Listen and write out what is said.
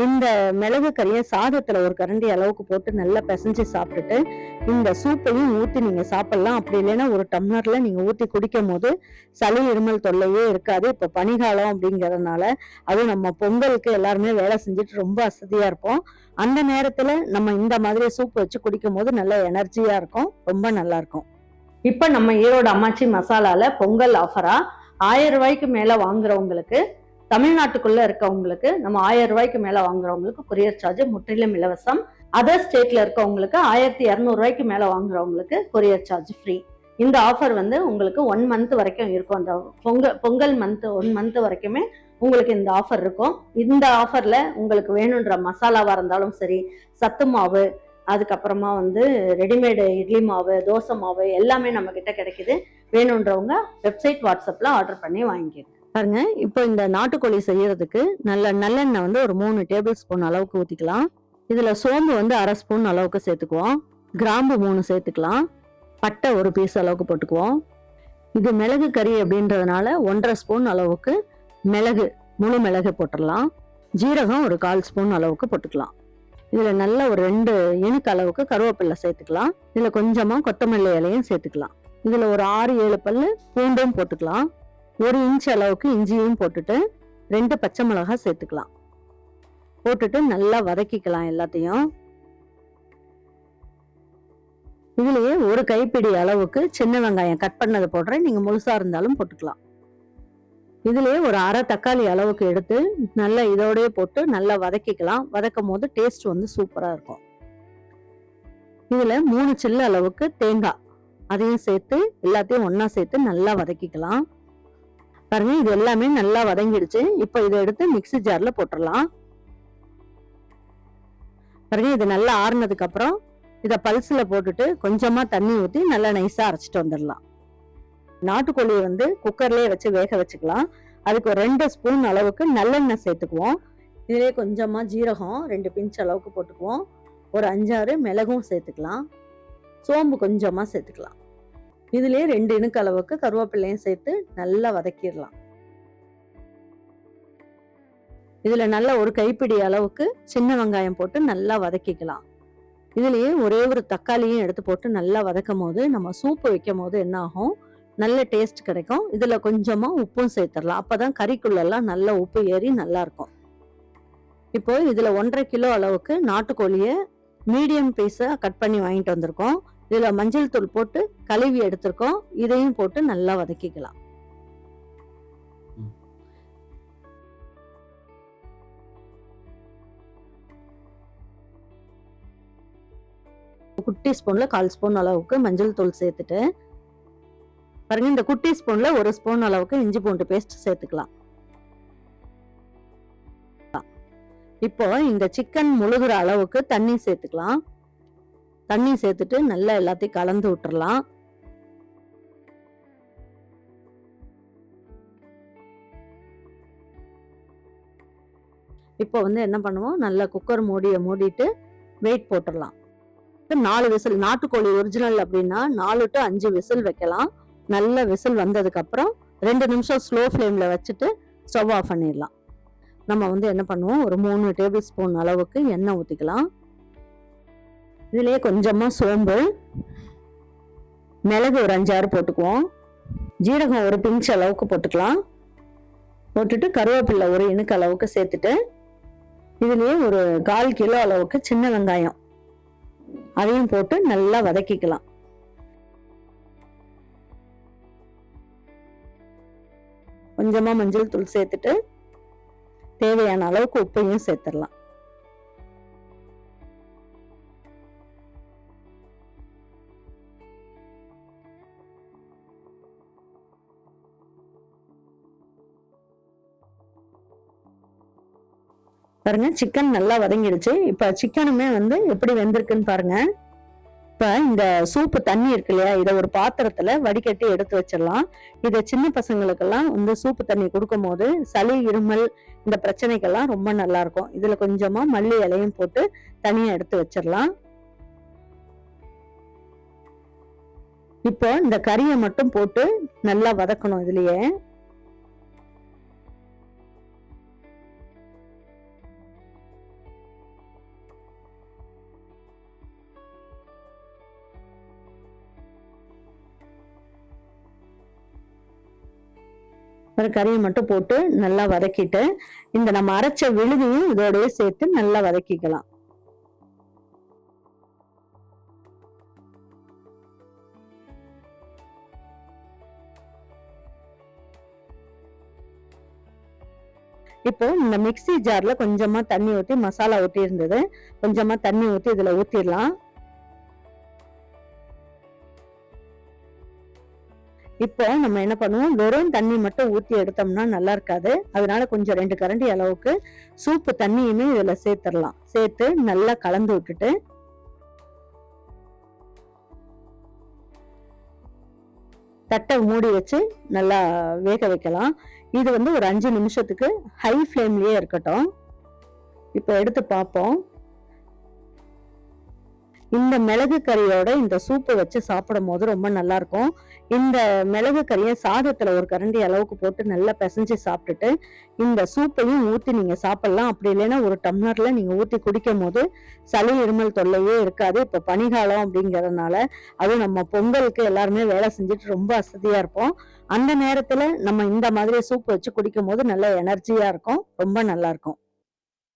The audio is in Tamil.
இந்த மிளகு கறியை சாதத்துல ஒரு கரண்டி அளவுக்கு போட்டு நல்லா பிசைஞ்சு சாப்பிட்டுட்டு இந்த சூப்பையும் ஊத்தி நீங்க சாப்பிடலாம். அப்படி இல்லைன்னா ஒரு டம்ளர்ல நீங்க ஊத்தி குடிக்கும் போது சளி இருமல் தொல்லையே இருக்காது. இப்ப பனிகாலம் அப்படிங்கறதுனால அதுவும் நம்ம பொங்கலுக்கு எல்லாருமே வேலை செஞ்சுட்டு ரொம்ப அசதியா இருப்போம். அந்த நேரத்துல நம்ம இந்த மாதிரி சூப் வச்சு குடிக்கும் போது நல்ல எனர்ஜியா இருக்கும், ரொம்ப நல்லா இருக்கும். இப்ப நம்ம ஈரோடு அம்மாச்சி மசாலால பொங்கல் ஆஃபரா 1000 ரூபாய்க்கு மேல வாங்குறவங்களுக்கு, தமிழ்நாட்டுக்குள்ள இருக்கவங்களுக்கு, நம்ம 1000 ரூபாய்க்கு மேல வாங்குறவங்களுக்கு கொரியர் சார்ஜ் முற்றிலும் இலவசம். அதர் ஸ்டேட்ல இருக்கவங்களுக்கு 1200 ரூபாய்க்கு மேல வாங்குறவங்களுக்கு கொரியர் சார்ஜ் ஃப்ரீ. இந்த ஆஃபர் வந்து உங்களுக்கு 1 மந்த் வரைக்கும் இருக்கும். அந்த பொங்கல் மந்த் 1 மந்த் வரைக்குமே உங்களுக்கு இந்த ஆஃபர் இருக்கும். இந்த ஆஃபர்ல உங்களுக்கு வேணுன்ற மசாலாவா இருந்தாலும் சரி, சத்து மாவு, அதுக்கப்புறமா வந்து ரெடிமேடு இட்லி மாவு, தோசை மாவு எல்லாமே நம்ம கிட்ட கிடைக்குது. வேணுன்றவங்க வெப்சைட் வாட்ஸ்அப்ல ஆர்டர் பண்ணி வாங்கிக்கோங்க. பாருங்க, இப்போ இந்த நாட்டுக்கோழி செய்யறதுக்கு நல்லெண்ணெய் வந்து ஒரு 3 டேபிள் ஸ்பூன் அளவுக்கு ஊத்திக்கலாம். இதுல சோம்பு வந்து 1/2 ஸ்பூன் அளவுக்கு சேர்த்துக்குவோம். கிராம்பு 3 சேர்த்துக்கலாம். பட்டை ஒரு பீஸ் அளவுக்கு போட்டுக்குவோம். இது மிளகு கறி அப்படின்றதுனால 1/2 ஸ்பூன் அளவுக்கு மிளகு, முழு மிளகு போட்டுடலாம். ஜீரகம் ஒரு 1/4 ஸ்பூன் அளவுக்கு போட்டுக்கலாம். இதுல நல்ல ஒரு 2 இனுக்கு அளவுக்கு கருவேப்பிலை சேர்த்துக்கலாம். இதுல கொஞ்சமா கொத்தமல்லி இலையும் சேர்த்துக்கலாம். இதுல ஒரு 6-7 பல்லு பூண்டும் போட்டுக்கலாம். 1 இன்ச் அளவுக்கு இஞ்சியும் போட்டுட்டு 2 பச்சை மிளகாய் சேர்த்துக்கலாம். போட்டுட்டு நல்லா வதக்கிக்கலாம் எல்லாத்தையும். இதுலயே ஒரு கைப்பிடி அளவுக்கு சின்ன வெங்காயம் கட் பண்ணதை போடுறேன், நீங்க முழுசா இருந்தாலும் போட்டுக்கலாம். இதுலயே ஒரு 1/2 தக்காளி அளவுக்கு எடுத்து நல்லா இதோடய போட்டு நல்லா வதக்கிக்கலாம். வதக்கும் போது டேஸ்ட் வந்து சூப்பரா இருக்கும். இதுல 3 சில்லு அளவுக்கு தேங்காய், அதையும் சேர்த்து எல்லாத்தையும் ஒன்னா சேர்த்து நல்லா வதக்கிக்கலாம். பாருங்க, இது எல்லாமே நல்லா வதங்கிடுச்சு. இப்ப இதை எடுத்து மிக்ஸி ஜார்ல போட்டுடலாம். பாருங்க, இது நல்லா ஆறுனதுக்கு அப்புறம் இதை பல்ஸ்ல போட்டுட்டு கொஞ்சமா தண்ணி ஊற்றி நல்லா நைஸா அரைச்சிட்டு வந்துடலாம். நாட்டுக்கோழியை வந்து குக்கர்லயே வச்சு வேக வச்சுக்கலாம். அதுக்கு ஒரு 2 ஸ்பூன் அளவுக்கு நல்லெண்ணெய் சேர்த்துக்குவோம். இதுலயே கொஞ்சமா ஜீரகம் 2 பிஞ்ச் அளவுக்கு போட்டுக்குவோம். ஒரு 5-6 மிளகும் சேர்த்துக்கலாம். சோம்பு கொஞ்சமா சேர்த்துக்கலாம். இதுலயே 2 இனுக்கு அளவுக்கு கருவேப்பிலையும் சேர்த்து நல்லா வதக்கிடலாம். இதுல நல்ல ஒரு கைப்பிடி அளவுக்கு சின்ன வெங்காயம் போட்டு நல்லா வதக்கிக்கலாம். இதுலயே ஒரே ஒரு தக்காளியும் எடுத்து போட்டு நல்லா வதக்கும் போது நம்ம சூப்பு வைக்கும் போது என்ன ஆகும், நல்ல டேஸ்ட் கிடைக்கும். இதுல கொஞ்சமா உப்பும் சேர்த்துடலாம். அப்பதான் கறிக்குள்ளெல்லாம் நல்ல உப்பு ஏறி நல்லா இருக்கும். இப்போ இதுல 1.5 கிலோ அளவுக்கு நாட்டுக்கோழியை மீடியம் பீஸா கட் பண்ணி வாங்கிட்டு வந்திருக்கோம். இதுல மஞ்சள் தூள் போட்டு கழுவி எடுத்திருக்கோம். இதையும் போட்டு நல்லா வதக்கிக்கலாம். குட்டி ஸ்பூன்ல 1/4 ஸ்பூன் அளவுக்கு மஞ்சள் தூள் சேர்த்துட்டு, பாருங்க, இந்த குட்டி ஸ்பூன்ல 1 ஸ்பூன் அளவுக்கு இஞ்சி பூண்டு பேஸ்ட் சேர்த்துக்கலாம். இப்போ இந்த சிக்கன் முழுகிற அளவுக்கு தண்ணி சேர்த்துக்கலாம். தண்ணி சேர்த்துட்டு நல்லா எல்லாத்தையும் கலந்து விட்டுறலாம். இப்போ வந்து என்ன பண்ணுவோம், நல்லா குக்கர் மூடிட்டு வெயிட் போட்டுடலாம். 4 விசில், நாட்டுக்கோழி ஒரிஜினல் அப்படின்னா 4 to 5 விசில் வைக்கலாம். நல்ல விசில் வந்ததுக்கு அப்புறம் 2 நிமிஷம் ஸ்லோ ஃப்ளேம்ல வச்சுட்டு ஸ்டவ் ஆஃப் பண்ணிடலாம். நம்ம வந்து என்ன பண்ணுவோம், ஒரு 3 டேபிள் ஸ்பூன் அளவுக்கு எண்ணெய் ஊற்றிக்கலாம். இதுலயே கொஞ்சமா சோம்பு, மிளகு ஒரு 5-6 போட்டுக்குவோம். ஜீரகம் ஒரு பிஞ்ச் அளவுக்கு போட்டுக்கலாம். போட்டுட்டு கருவேப்பிலை ஒரு இனுக்கு அளவுக்கு சேர்த்துட்டு, இதுலயே ஒரு 1/4 கிலோ அளவுக்கு சின்ன வெங்காயம் அதையும் போட்டு நல்லா வதக்கிக்கலாம். கொஞ்சமா மஞ்சள் தூள் சேர்த்துட்டு தேவையான அளவுக்கு உப்பையும் சேர்த்துடலாம். பாருங்க, சிக்கன் நல்லா வதங்கிடுச்சு. இப்ப சிக்கனுமே வந்து எப்படி வெந்திருக்குன்னு பாருங்க. இப்ப இந்த சூப்பு தண்ணி இருக்கு இல்லையா, இதை ஒரு பாத்திரத்துல வடிகட்டி எடுத்து வச்சிடலாம். இதை சின்ன பசங்களுக்கெல்லாம் வந்து சூப்பு தண்ணி கொடுக்கும் போது சளி இருமல் இந்த பிரச்சனைக்கெல்லாம் ரொம்ப நல்லா இருக்கும். இதுல கொஞ்சமா மல்லி இலையும் போட்டு தனியா எடுத்து வச்சிடலாம். இப்போ இந்த கறியை மட்டும் போட்டு நல்லா வதக்கணும். இதுலயே ஒரு கறியை மட்டும் போட்டு நல்லா வதக்கிட்டு இந்த நம்ம அரைச்ச விழுதையும் இதோடய சேர்த்து நல்லா வதக்கிக்கலாம். இப்போ இந்த மிக்ஸி ஜார்ல கொஞ்சமா தண்ணி ஊத்தி மசாலா ஊத்தி இருந்தது. கொஞ்சமா தண்ணி ஊத்தி இதுல ஊத்திடலாம். இப்போ நம்ம என்ன பண்ணுவோம், வெறும் தண்ணி மட்டும் ஊத்தி எடுத்தோம்னா நல்லா இருக்காது. அதனால கொஞ்சம் 2 கரண்டி அளவுக்கு சூப்பு தண்ணியுமே இதுல சேர்த்துடலாம். சேர்த்து நல்லா கலந்து விட்டுட்டு தட்டை மூடி வச்சு நல்லா வேக வைக்கலாம். இது வந்து ஒரு 5 நிமிஷத்துக்கு ஹை ஃப்ளேம்லயே இருக்கட்டும். இப்போ எடுத்து பார்ப்போம். இந்த மிளகு கறியோட இந்த சூப்பை வச்சு சாப்பிடும் போது ரொம்ப நல்லா இருக்கும். இந்த மிளகு கறியை சாதத்துல ஒரு கரண்டி அளவுக்கு போட்டு நல்லா பிசைஞ்சு சாப்பிட்டுட்டு இந்த சூப்பையும் ஊத்தி நீங்க சாப்பிடலாம். அப்படி இல்லைன்னா ஒரு டம்ளர்ல நீங்க ஊத்தி குடிக்கும் போது சளி இருமல் தொல்லையே இருக்காது. இப்ப பனிகாலம் அப்படிங்கறதுனால அதுவும் நம்ம பொங்கலுக்கு எல்லாருமே வேலை செஞ்சுட்டு ரொம்ப அசதியா இருப்போம். அந்த நேரத்துல நம்ம இந்த மாதிரி சூப் வச்சு குடிக்கும் போது நல்ல எனர்ஜியா இருக்கும். ரொம்ப நல்லா இருக்கும்.